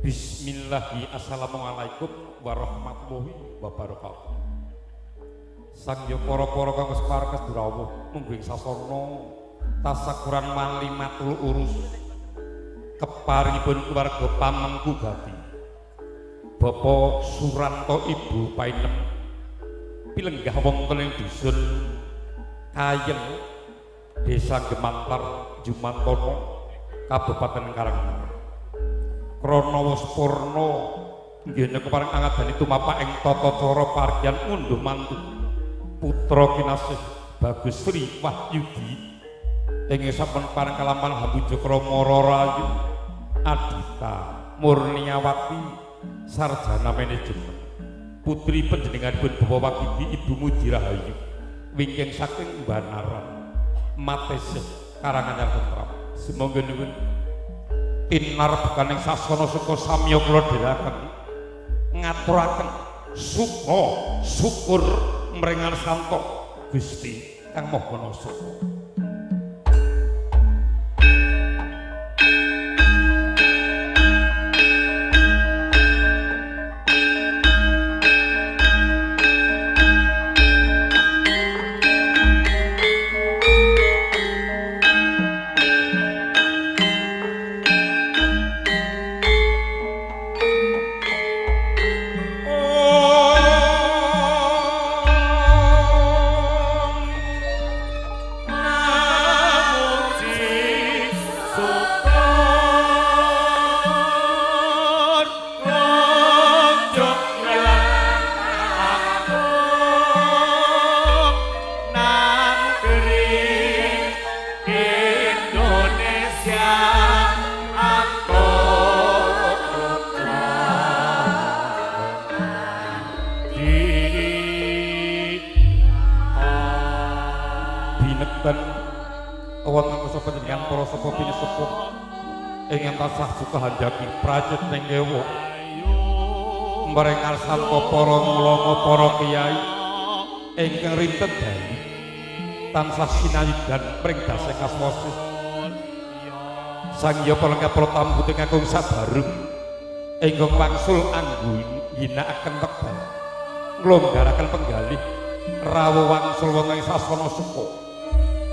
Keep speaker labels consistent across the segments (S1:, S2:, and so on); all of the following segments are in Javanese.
S1: Bismillahi assalamualaikum warahmatullahi wabarakatuh. Sang ya para-para kang wis parkes durawuh mungguing sasana tasakuran malimatul urus keparingipun keluarga pamengku gati Bapak Suranto Ibu Painem pilenggah wonten ing dusun Kayeng Desa Gemantar Jumantono Kabupaten Karanganyar. Krana wis purna nggene kepareng angadani tumapak ing tata cara pargyan ngunduh mantu putra kinasih Bagus Sri Wahyudi ing sampun pareng kalaman Hambuja Krama Rayu Adita Murniawati sarjana manajemen putri panjenenganipun Bapak Wakidi Ibu Mudi Rahayu wingking saking Banaran Matesih Karanganyar Tentram. Sumangga nuwun tinar bekaning sasana suka samya kula dherekaken ngaturaken suka syukur mringan santo Gusti Kang Maha Nasa. Kahandaki prajet ning ewo mrengal santo para mulama para kiai ingkang rinten dalu tansah sinayudan pring dasing kaswasih sang ya palengga pratamu ing agung sabarung ingkang wangsul anggun yinakaken wekdal nglonggaraken penggalih rawuh wangsul wonten ing sasana suka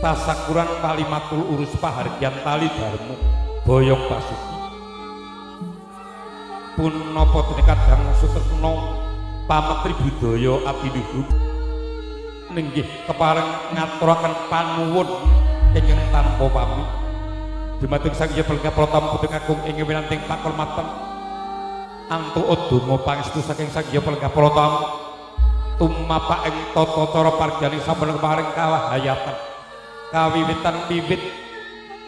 S1: tasakuran kalimatul urus pahargyan tali dharma boyong basuki pun napa dene kadang sutresna pametri budaya abiluhur ninggih kepareng ngaturaken panuwun ingkang tanpa pamit dumateng Sang Hyang Balga Pratamu Puting Agung ing winanting pakurmatan antuk udama pangestu saking Sang Hyang Balga Pratamu tumapak ing tata cara pargyaning sampun kepareng kawahayatan kawiwitan wiwit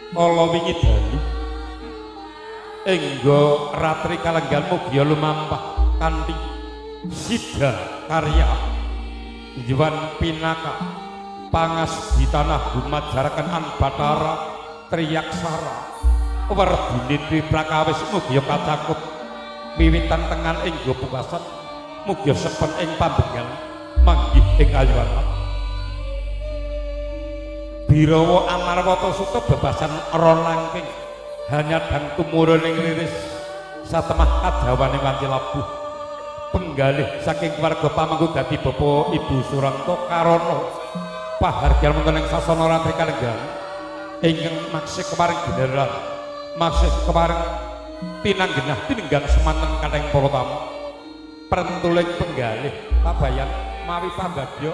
S1: kala wingi dalu enggo ratri kalenggan mugia lumampah kanthi sida karya Iwan Pinaka pangas di tanah Humajaraken An Batara Triyaksara werdine Dwi Prakawis mugia kacakup wiwitan tengan enggo pukasan mugia sepen ing pambengan manggih ing ayuwana Birawa Amarwata Suta bebasan rolangking hanya dan tumurun ing liris satemah adawane wanci labuh penggalih saking keluarga pamengku dadi Bapak Ibu Suranto Karono pahargyan wonten ing sasana ratri kalenggan ingkang maksih kepareng general maksih kepareng pinanggenah tinenggang semanten kaleng para tamu prentuling penggalih pabayan mawi pambagya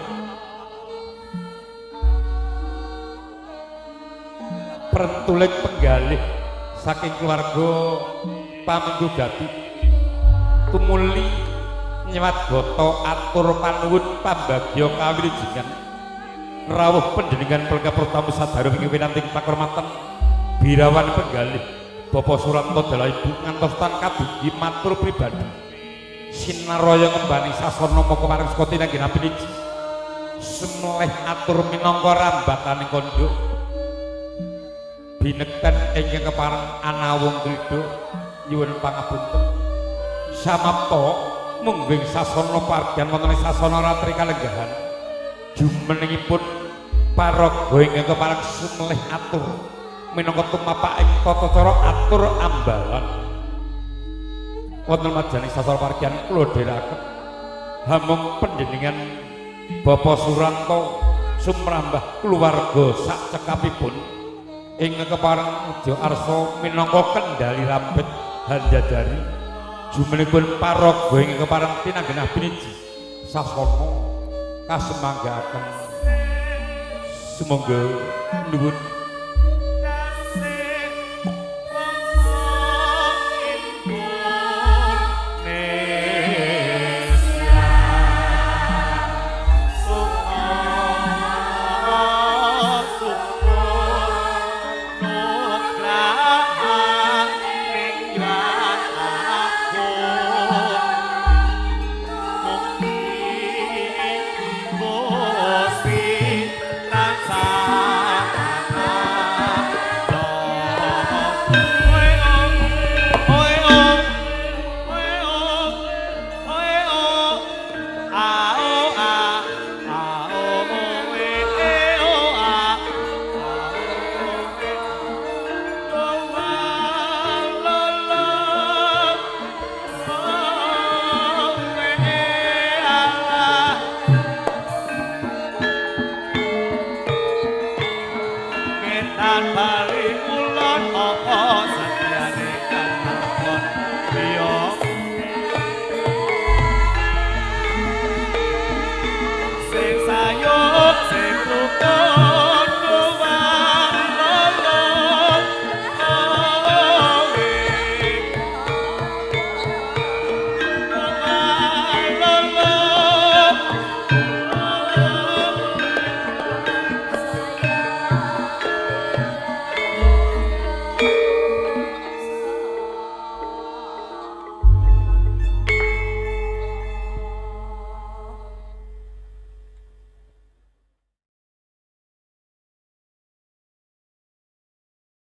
S1: prentuling penggalih saking keluarga pamengku gati tumuli nyewat goto atur panuwun pambagya kawilujengan rawuh panjenengan Balga Pratamu Sadharu ing winanting pakurmatan birawan penggalih Bapak Suranto Dalaibu ngantos tan kadugi matur pribadi sinaraya ngembani sasana moko paring saka tinanggen piniji semelih atur minangka rambataning kandha binekten ingkang kepareng anawung krida nyuwun pangapunten samapta mungging sasana pargyan wonten ing sasana ratri kalenggahan jumenengipun paraga ingkang kepareng sumelih atur minangka tumapak ing tata cara atur ambalan wonten majaning sasar parkian kula dherekaken hamung panjenengan Bapak Suranto sumrambah keluarga sak cekapipun ing kepareng Ujo Arso minangka kendali rambet Handadari jumenipun paraga ing kepareng tinanggenah piniji sasana kasemanggaken sumangga nuwun